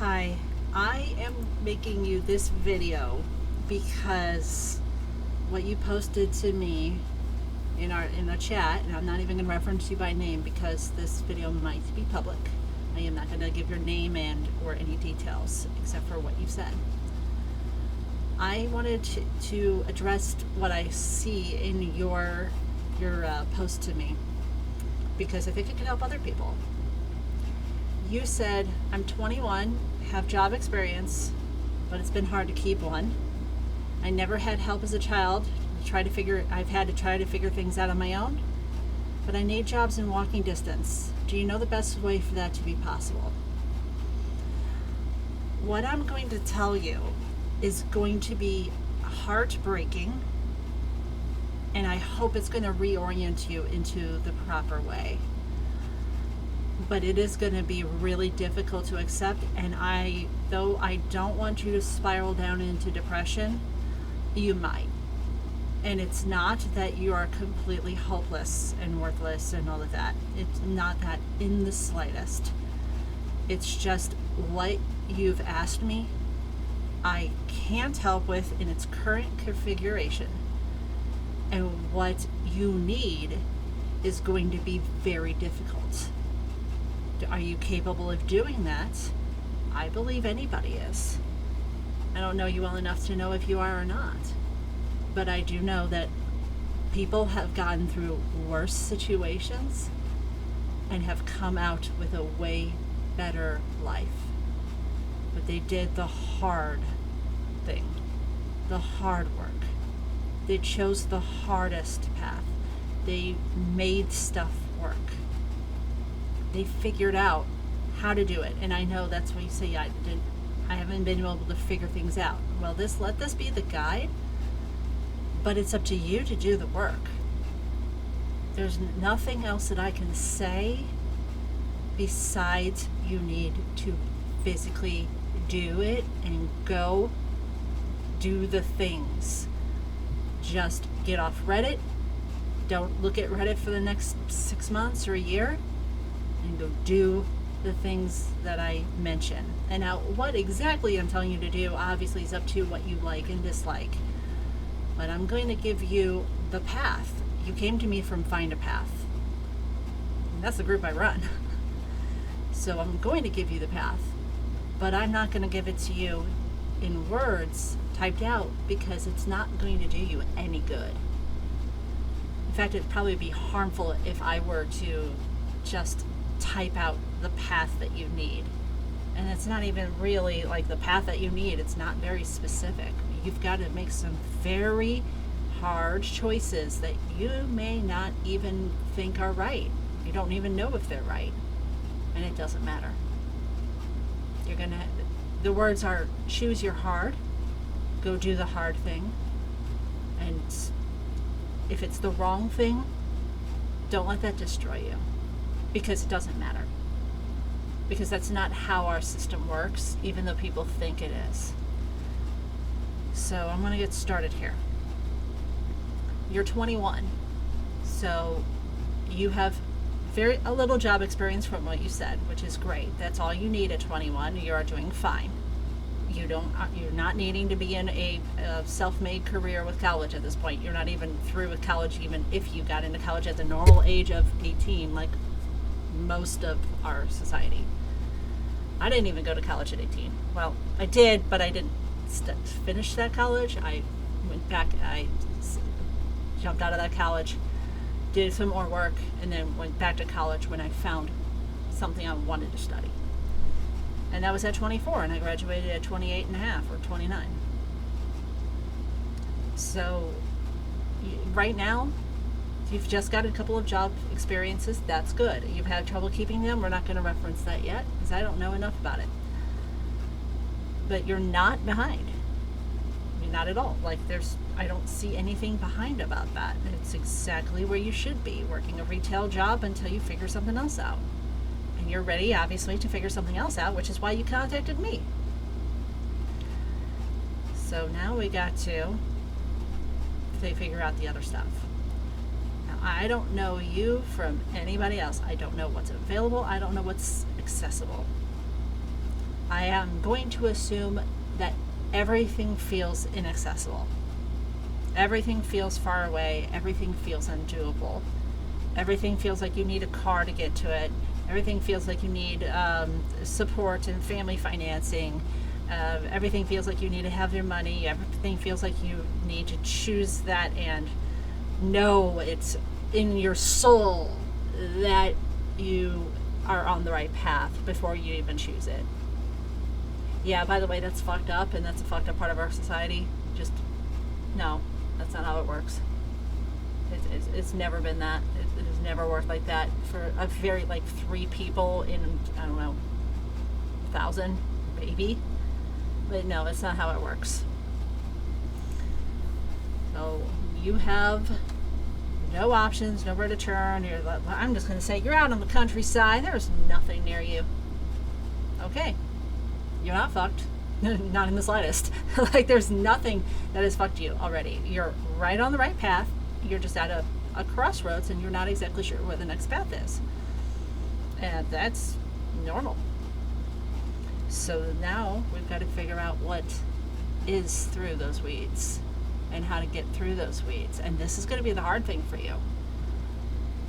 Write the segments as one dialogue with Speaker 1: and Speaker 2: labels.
Speaker 1: Hi, I am making you this video because what you posted to me in a chat, and I'm not even going to reference you by name because this video might be public. I am not going to give your name and or any details except for what you said. I wanted to address what I see in your post to me because I think it can help other people. You said, I'm 21, have job experience, but it's been hard to keep one. I never had help as a child. I've had to try to figure things out on my own, but I need jobs in walking distance. Do you know the best way for that to be possible? What I'm going to tell you is going to be heartbreaking, and I hope it's going to reorient you into the proper way. But it is going to be really difficult to accept, and though I don't want you to spiral down into depression, you might. And it's not that you are completely hopeless and worthless and all of that. It's not that in the slightest. It's just what you've asked me, I can't help with in its current configuration. And what you need is going to be very difficult. Are you capable of doing that? I believe anybody is. I don't know you well enough to know if you are or not. But I do know that people have gone through worse situations and have come out with a way better life. But they did the hard thing, the hard work. They chose the hardest path. They made stuff work. They figured out how to do it. And I know that's what you say, I haven't been able to figure things out. Well, let this be the guide, but it's up to you to do the work. There's nothing else that I can say besides you need to physically do it and go do the things. Just get off Reddit. Don't look at Reddit for the next 6 months or a year. And go do the things that I mention. And now what exactly I'm telling you to do obviously is up to what you like and dislike. But I'm going to give you the path. You came to me from Find a Path. And that's the group I run. So I'm going to give you the path. But I'm not going to give it to you in words typed out because it's not going to do you any good. In fact, it'd probably be harmful if I were to just type out the path that you need. And it's not even really like the path that you need. It's not very specific. You've got to make some very hard choices that you may not even think are right. You don't even know if they're right. And it doesn't matter. The words are choose your hard, go do the hard thing. And if it's the wrong thing, don't let that destroy you. Because it doesn't matter. Because that's not how our system works, even though people think it is. So I'm going to get started here. You're 21. So you have a little job experience from what you said, which is great. That's all you need at 21. You are doing fine. You're not needing to be in a self-made career with college at this point. You're not even through with college, even if you got into college at the normal age of 18, like most of our society. I didn't even go to college at 18. Well, I did, but I didn't finish that college. I went back, I jumped out of that college, did some more work, and then went back to college when I found something I wanted to study. And that was at 24, and I graduated at 28 and a half or 29. So right now, you've just got a couple of job experiences, that's good. You've had trouble keeping them, we're not going to reference that yet because I don't know enough about it. But you're not behind. You're not at all. I don't see anything behind about that. It's exactly where you should be, working a retail job until you figure something else out. And you're ready, obviously, to figure something else out, which is why you contacted me. So now we got to figure out the other stuff. I don't know you from anybody else. I don't know what's available. I don't know what's accessible. I am going to assume that everything feels inaccessible. Everything feels far away. Everything feels undoable. Everything feels like you need a car to get to it. Everything feels like you need support and family financing. Everything feels like you need to have your money. Everything feels like you need to choose that and know it's in your soul that you are on the right path before you even choose it. Yeah, by the way, that's fucked up, and that's a fucked up part of our society. Just, no, that's not how it works. It's never been that. It has never worked like that for a very, like, 3 people in, I don't know, 1,000, maybe. But no, it's not how it works. So you have no options, nowhere to turn. You're like, well, I'm just going to say you're out on the countryside. There's nothing near you. Okay. You're not fucked. Not in the slightest. Like, there's nothing that has fucked you already. You're right on the right path. You're just at a crossroads, and you're not exactly sure where the next path is. And that's normal. So now we've got to figure out what is through those weeds and how to get through those weeds. And this is going to be the hard thing for you.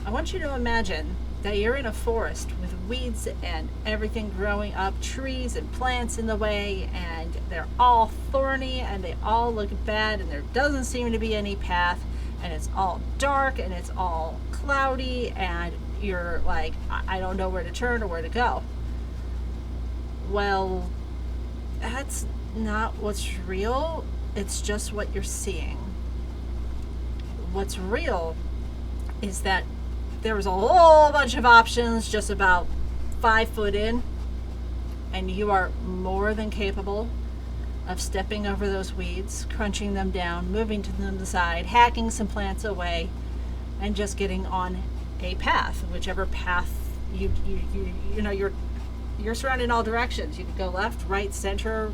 Speaker 1: I want you to imagine that you're in a forest with weeds and everything growing up, trees and plants in the way, and they're all thorny and they all look bad, and there doesn't seem to be any path, and it's all dark and it's all cloudy, and you're like, I don't know where to turn or where to go. Well, that's not what's real. It's just what you're seeing. What's real is that there was a whole bunch of options just about 5 foot in, and you are more than capable of stepping over those weeds, crunching them down, moving to them to the side, hacking some plants away, and just getting on a path, whichever path you know, you're surrounded in all directions. You could go left, right, center.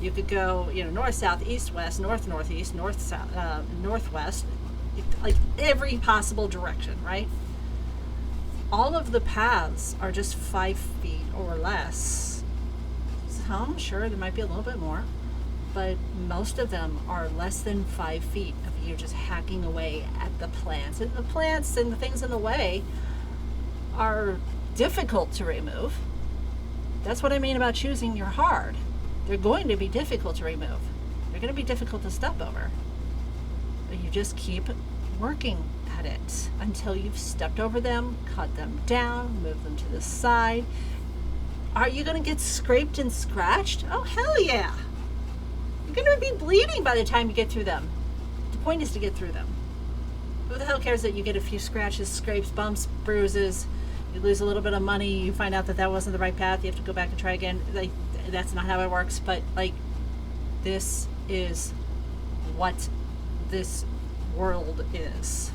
Speaker 1: You could go, north, south, east, west, north, northeast, north, south, northwest, like every possible direction, right? All of the paths are just 5 feet or less. Some, sure, there might be a little bit more, but most of them are less than 5 feet of you just hacking away at the plants. And the plants and the things in the way are difficult to remove. That's what I mean about choosing your hard. They're going to be difficult to remove. They're going to be difficult to step over. But you just keep working at it until you've stepped over them, cut them down, move them to the side. Are you going to get scraped and scratched? Oh, hell yeah. You're going to be bleeding by the time you get through them. The point is to get through them. Who the hell cares that you get a few scratches, scrapes, bumps, bruises, you lose a little bit of money, you find out that wasn't the right path, you have to go back and try again. That's not how it works, but this is what this world is.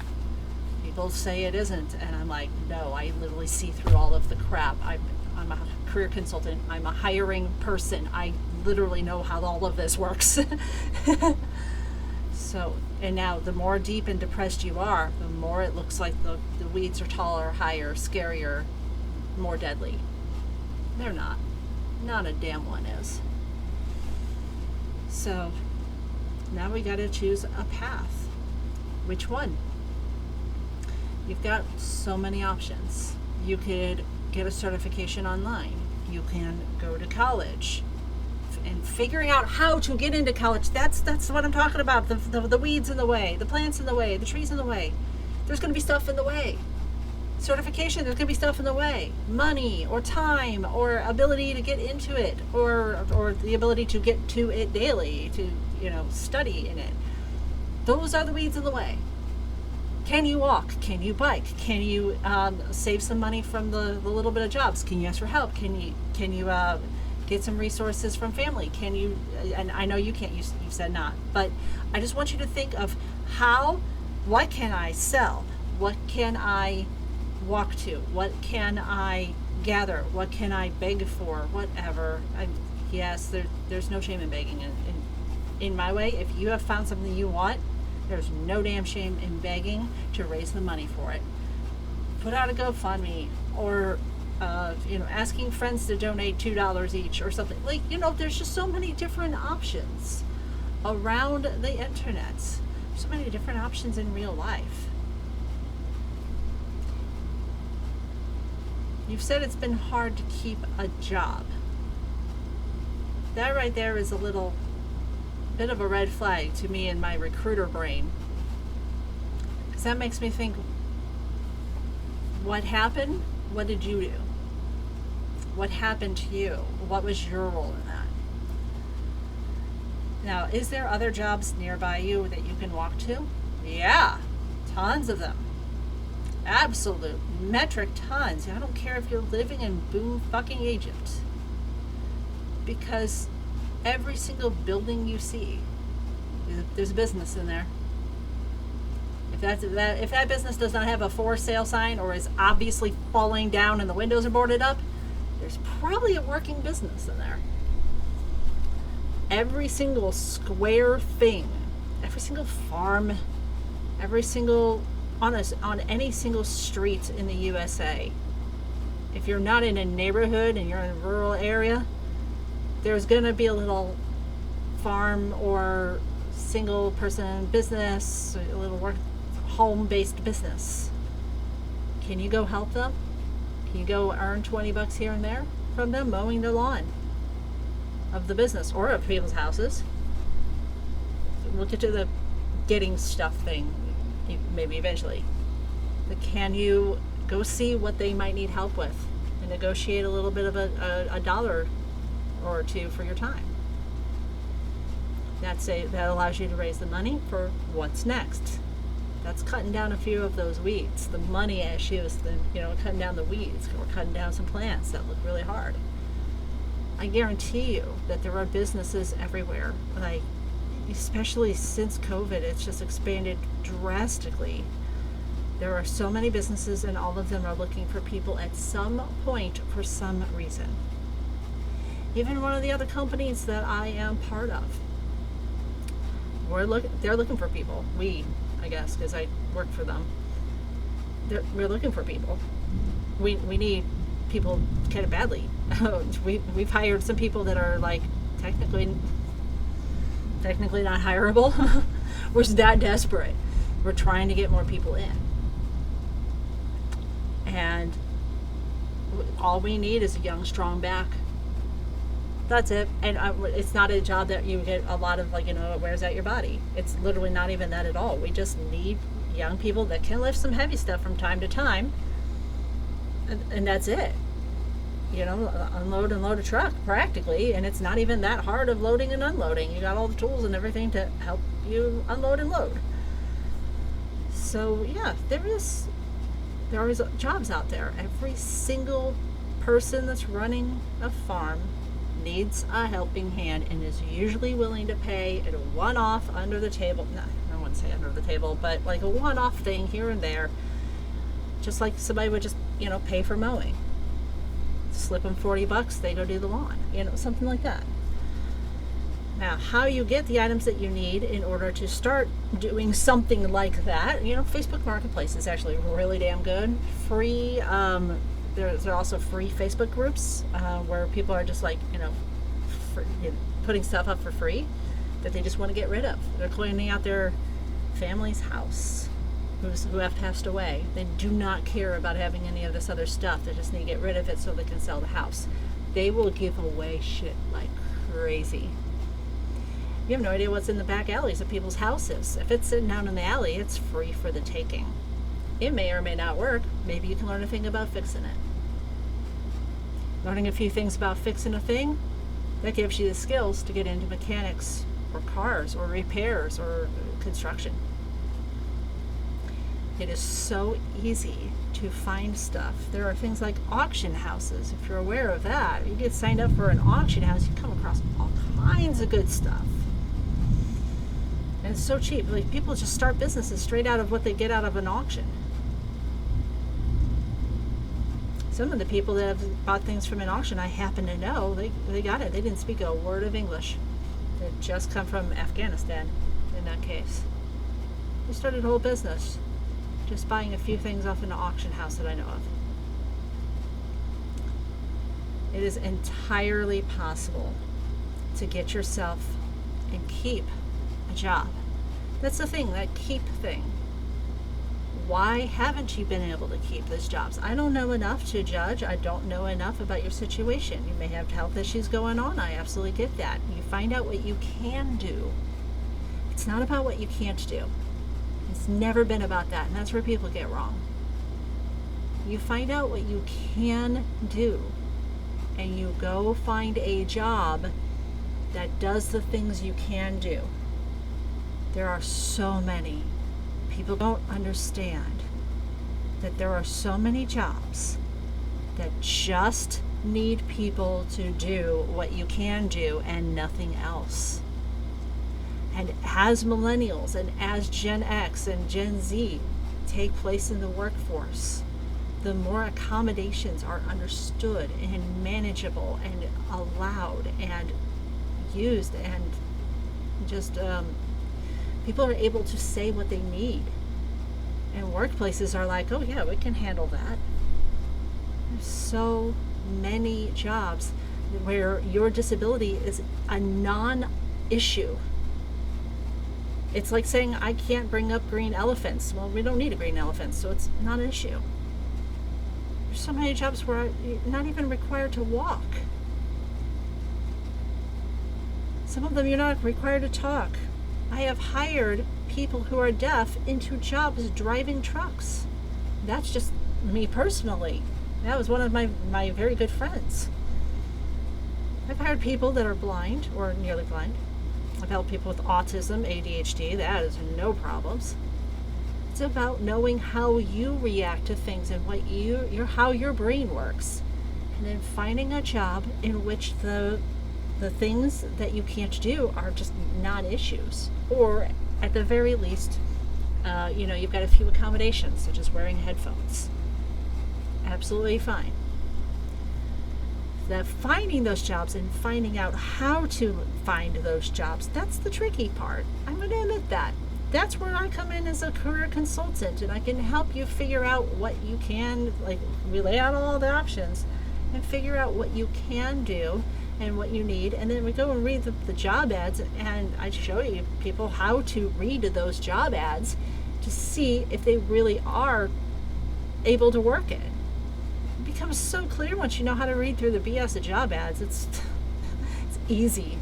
Speaker 1: People say it isn't, and I'm like, no, I literally see through all of the crap. I'm a career consultant. I'm a hiring person. I literally know how all of this works. So, and now the more deep and depressed you are, the more it looks like the weeds are taller, higher, scarier, more deadly. They're not. Not a damn one is. So now we got to choose a path. Which one? You've got so many options. You could get a certification online. You can go to college. And figuring out how to get into college, that's what I'm talking about. The weeds in the way, the plants in the way, the trees in the way. There's going to be stuff in the way. Certification, there's going to be stuff in the way. Money or time or ability to get into it or the ability to get to it daily, to study in it. Those are the weeds in the way. Can you walk? Can you bike? Can you save some money from the little bit of jobs? Can you ask for help? Can you get some resources from family? Can you, and I know you can't, you said not, but I just want you to think of what can I sell? What can I walk to? What can I gather? What can I beg for? Whatever. Yes, there's no shame in begging. In my way, if you have found something you want, there's no damn shame in begging to raise the money for it. Put out a GoFundMe or asking friends to donate $2 each or something. Like, there's just so many different options around the internet. So many different options in real life. You've said it's been hard to keep a job. That right there is a little bit of a red flag to me in my recruiter brain. Because that makes me think, what happened? What did you do? What happened to you? What was your role in that? Now, is there other jobs nearby you that you can walk to? Yeah, tons of them. Absolute metric tons. I don't care if you're living in boom fucking Egypt. Because every single building you see, there's a business in there. If that business does not have a for sale sign or is obviously falling down and the windows are boarded up, there's probably a working business in there. Every single square thing, every single farm, every single on any single street in the USA, if you're not in a neighborhood and you're in a rural area, there's going to be a little farm or single person business, a little home-based business. Can you go help them? Can you go earn $20 here and there from them mowing the lawn of the business or of people's houses? We'll get to the getting stuff thing maybe eventually. But can you go see what they might need help with and negotiate a little bit of a dollar or two for your time? That allows you to raise the money for what's next. That's cutting down a few of those weeds. The money issues, cutting down the weeds. We're cutting down some plants that look really hard. I guarantee you that there are businesses everywhere. Especially since COVID, it's just expanded drastically. There are so many businesses, and all of them are looking for people at some point for some reason. Even one of the other companies that I am part of, they're looking for people. I guess, because I work for them. We're looking for people. We need people kind of badly. We've hired some people that are like technically not hireable. We're that desperate. We're trying to get more people in. And all we need is a young, strong back. That's it. And it's not a job that you get a lot of, it wears out your body. It's literally not even that at all. We just need young people that can lift some heavy stuff from time to time. And that's it. Unload and load a truck practically. And it's not even that hard of loading and unloading. You got all the tools and everything to help you unload and load. So yeah, there are jobs out there. Every single person that's running a farm needs a helping hand and is usually willing to pay at a one-off under the table. No, I wouldn't say under the table, but like a one-off thing here and there. Just like somebody would just, pay for mowing. Slip them $40, they go do the lawn. Something like that. Now, how you get the items that you need in order to start doing something like that, Facebook Marketplace is actually really damn good. Free, there are also free Facebook groups where people are just putting stuff up for free that they just want to get rid of. They're cleaning out their family's house who have passed away. They do not care about having any of this other stuff. They just need to get rid of it so they can sell the house. They will give away shit like crazy. You have no idea what's in the back alleys of people's houses. If it's sitting down in the alley, it's free for the taking. It may or may not work. Maybe you can learn a thing about fixing it. Learning a few things about fixing a thing, that gives you the skills to get into mechanics or cars or repairs or construction. It is so easy to find stuff. There are things like auction houses. If you're aware of that, you get signed up for an auction house, you come across all kinds of good stuff. And it's so cheap. People just start businesses straight out of what they get out of an auction. Some of the people that have bought things from an auction, I happen to know, they got it. They didn't speak a word of English. They just come from Afghanistan, in that case. They started a whole business just buying a few things off an auction house that I know of. It is entirely possible to get yourself and keep a job. That's the thing, that keep thing. Why haven't you been able to keep those jobs? I don't know enough to judge. I don't know enough about your situation. You may have health issues going on. I absolutely get that. You find out what you can do. It's not about what you can't do. It's never been about that, and that's where people get wrong. You find out what you can do, and you go find a job that does the things you can do. There are so many. People don't understand that there are so many jobs that just need people to do what you can do and nothing else. And as millennials and as Gen X and Gen Z take place in the workforce, the more accommodations are understood and manageable and allowed and used, and just people are able to say what they need. And workplaces are like, oh yeah, we can handle that. There's so many jobs where your disability is a non-issue. It's like saying, I can't bring up green elephants. Well, we don't need a green elephant, so it's not an issue. There's so many jobs where you're not even required to walk. Some of them you're not required to talk. I have hired people who are deaf into jobs driving trucks. That's just me personally. That was one of my very good friends. I've hired people that are blind or nearly blind. I've helped people with autism, ADHD. That is no problems. It's about knowing how you react to things and what how your brain works, and then finding a job in which the things that you can't do are just non-issues, or at the very least, you've got a few accommodations, such as wearing headphones. Absolutely fine. That finding those jobs and finding out how to find those jobs, that's the tricky part. I'm going to admit that. That's where I come in as a career consultant, and I can help you figure out what you can, we lay out all the options and figure out what you can do and what you need, and then we go and read the job ads, and I show you people how to read those job ads to see if they really are able to work it. It becomes so clear once you know how to read through the BS of job ads. It's easy.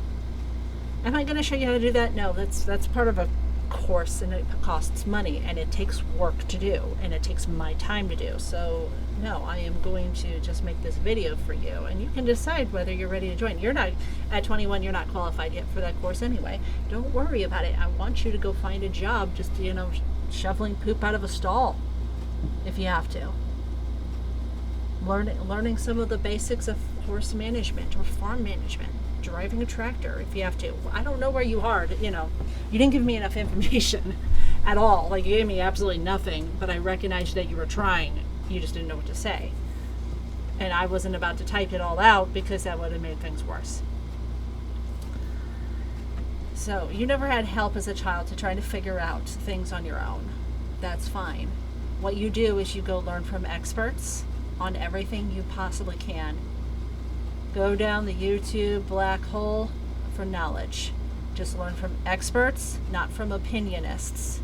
Speaker 1: Am I going to show you how to do that? No, that's part of a course, and it costs money, and it takes work to do, and it takes my time to do. So no, I am going to just make this video for you, and you can decide whether you're ready to join. You're not at 21, you're not qualified yet for that course anyway. Don't worry about it. I want you to go find a job, just shoveling poop out of a stall if you have to. Learning some of the basics of horse management or farm management, driving a tractor if you have to. I don't know where you are. You didn't give me enough information at all. You gave me absolutely nothing, but I recognized that you were trying. You just didn't know what to say. And I wasn't about to type it all out because that would have made things worse. So you never had help as a child to try to figure out things on your own. That's fine. What you do is you go learn from experts on everything you possibly can. Go down the YouTube black hole for knowledge. Just learn from experts, not from opinionists.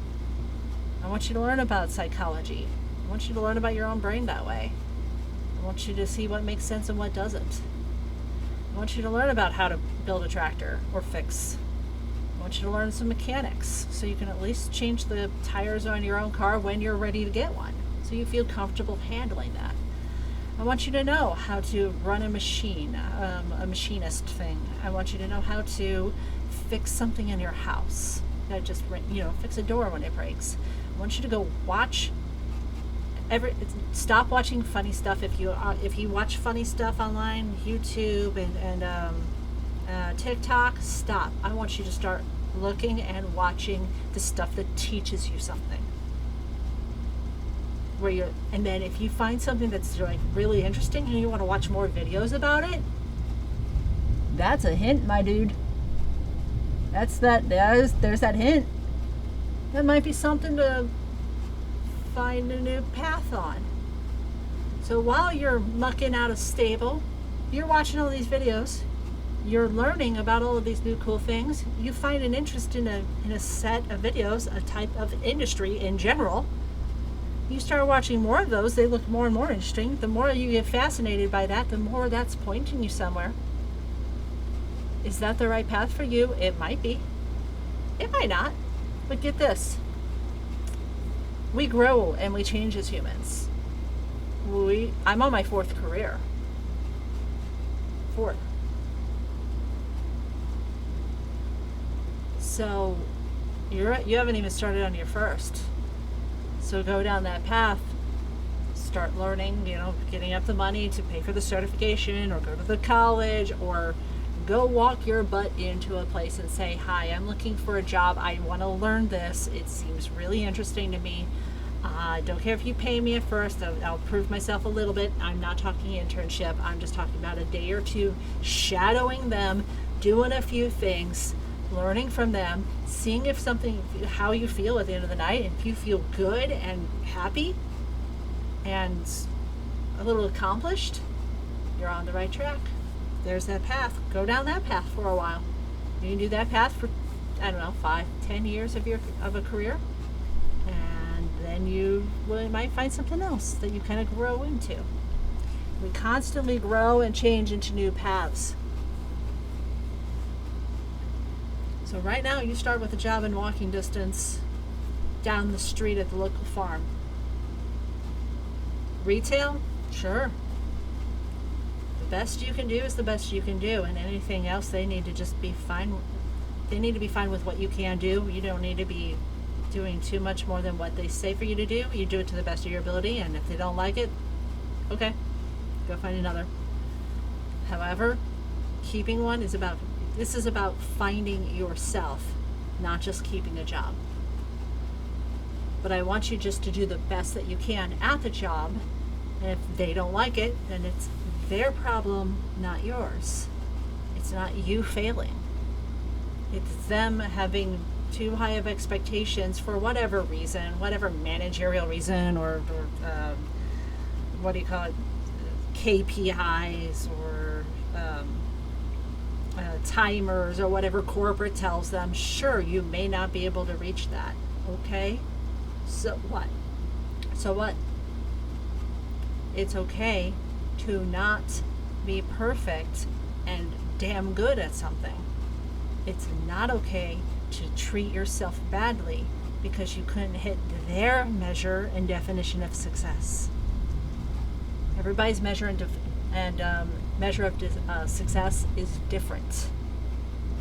Speaker 1: I want you to learn about psychology. I want you to learn about your own brain that way. I want you to see what makes sense and what doesn't. I want you to learn about how to build a tractor or fix. I want you to learn some mechanics so you can at least change the tires on your own car when you're ready to get one, so you feel comfortable handling that. I want you to know how to run a machine, a machinist thing. I want you to know how to fix something in your house. Not just fix a door when it breaks. I want you to go watch. Stop watching funny stuff. If you watch funny stuff online, YouTube and TikTok, stop. I want you to start looking and watching the stuff that teaches you something. And then if you find something that's really interesting and you want to watch more videos about it, that's a hint, my dude. There's that hint. That might be something to find a new path on. So while you're mucking out a stable You're watching all these videos. You're learning about all of these new cool things. You find an interest in a set of videos, a type of industry in general. You start watching more of those, they look more and more interesting. The more you get fascinated by that, the more that's pointing you somewhere. Is that the right path for you? It might be. It might not. But get this. We grow and we change as humans. I'm on my 4th career. 4th. So you haven't even started on your 1st. So go down that path, start learning, getting up the money to pay for the certification or go to the college or go walk your butt into a place and say, hi, I'm looking for a job. I want to learn this. It seems really interesting to me. Don't care if you pay me at first. I'll prove myself a little bit. I'm not talking internship. I'm just talking about a day or two shadowing them, doing a few things, learning from them, seeing how you feel at the end of the night. If you feel good and happy and a little accomplished, you're on the right track. There's that path. Go down that path for a while. You can do that path for, 5-10 years of a career, and then you might find something else that you kind of grow into. We constantly grow and change into new paths. So right now you start with a job in walking distance down the street at the local farm. Retail? Sure. The best you can do is the best you can do, and anything else they need to just be fine. They need to be fine with what you can do. You don't need to be doing too much more than what they say for you to do. You do it to the best of your ability, and if they don't like it, okay, go find another. However, keeping one is about finding yourself, not just keeping a job. But I want you just to do the best that you can at the job, and if they don't like it, then it's their problem, not yours. It's not you failing. It's them having too high of expectations for whatever reason, whatever managerial reason, or KPIs or timers or whatever corporate tells them. Sure, you may not be able to reach that. Okay, so what? It's okay to not be perfect and damn good at something. It's not okay to treat yourself badly because you couldn't hit their measure and definition of success. Everybody's measure of success is different.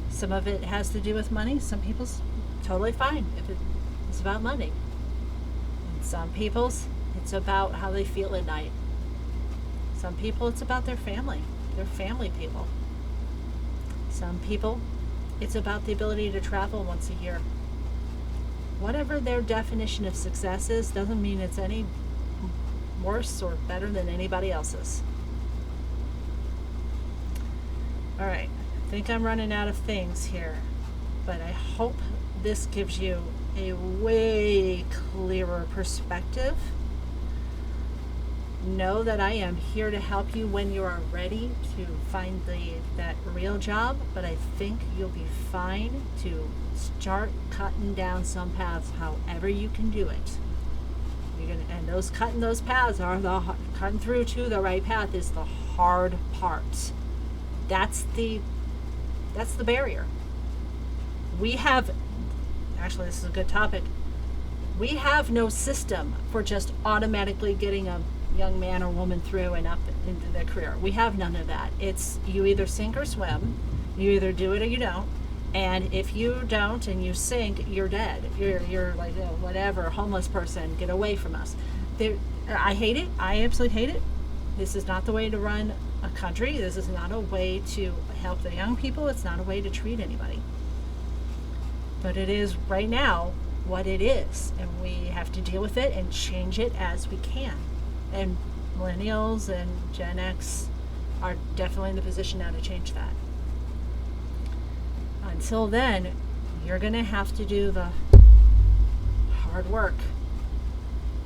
Speaker 1: Some of it has to do with money. Some people's totally fine if it's about money. And some people's it's about how they feel at night. Some people it's about their family people. Some people it's about the ability to travel once a year. Whatever their definition of success is doesn't mean it's any worse or better than anybody else's. All right, I think I'm running out of things here, but I hope this gives you a way clearer perspective. Know that I am here to help you when you are ready to find that real job, but I think you'll be fine to start cutting down some paths however you can do it. And cutting those paths are cutting through to the right path is the hard part. That's the barrier. Actually, this is a good topic. We have no system for just automatically getting a young man or woman through and up into their career. We have none of that. It's you either sink or swim. You either do it or you don't. And if you don't and you sink, you're dead. You're like, whatever, homeless person, get away from us. I hate it. I absolutely hate it. This is not the way to run a country. This is not a way to help the young people. It's not a way to treat anybody. But it is right now what it is. And we have to deal with it and change it as we can. And millennials and Gen X are definitely in the position now to change that. Until then, you're going to have to do the hard work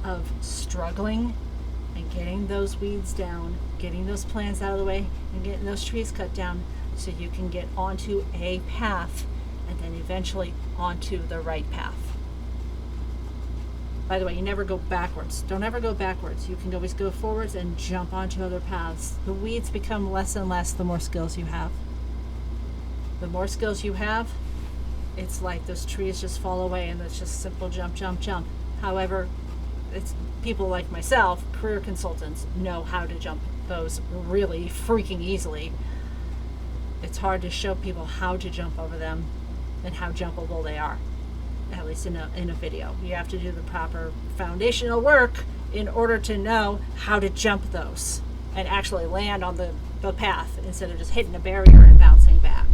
Speaker 1: of struggling and getting those weeds down, getting those plants out of the way, and getting those trees cut down so you can get onto a path and then eventually onto the right path. By the way, you never go backwards. Don't ever go backwards. You can always go forwards and jump onto other paths. The weeds become less and less the more skills you have. The more skills you have, it's like those trees just fall away and it's just simple jump, jump, jump. However, it's people like myself, career consultants, know how to jump those really freaking easily. It's hard to show people how to jump over them and how jumpable they are, at least in a video. You have to do the proper foundational work in order to know how to jump those and actually land on the path instead of just hitting a barrier and bouncing back.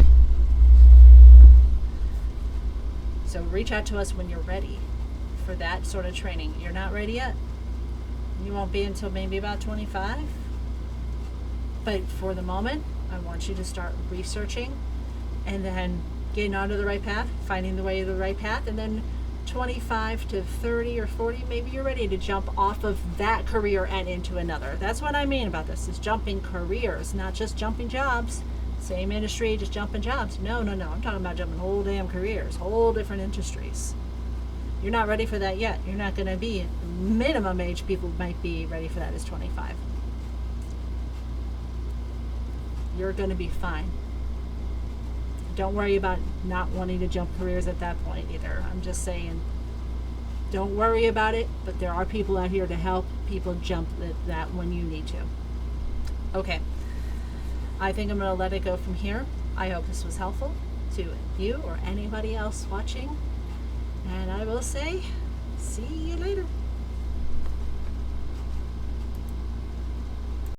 Speaker 1: So reach out to us when you're ready for that sort of training. You're not ready yet. You won't be until maybe about 25. But for the moment, I want you to start researching and then getting onto the right path, finding the way to the right path, and then 25 to 30 or 40, maybe you're ready to jump off of that career and into another. That's what I mean about this, is jumping careers, not just jumping jobs. Same industry, just jumping jobs. No. I'm talking about jumping whole damn careers, whole different industries. You're not ready for that yet. You're not going to be. Minimum age people might be ready for that is 25. You're going to be fine. Don't worry about not wanting to jump careers at that point either. I'm just saying, don't worry about it, but there are people out here to help people jump that when you need to. Okay. I think I'm going to let it go from here. I hope this was helpful to you or anybody else watching. And I will say, see you later.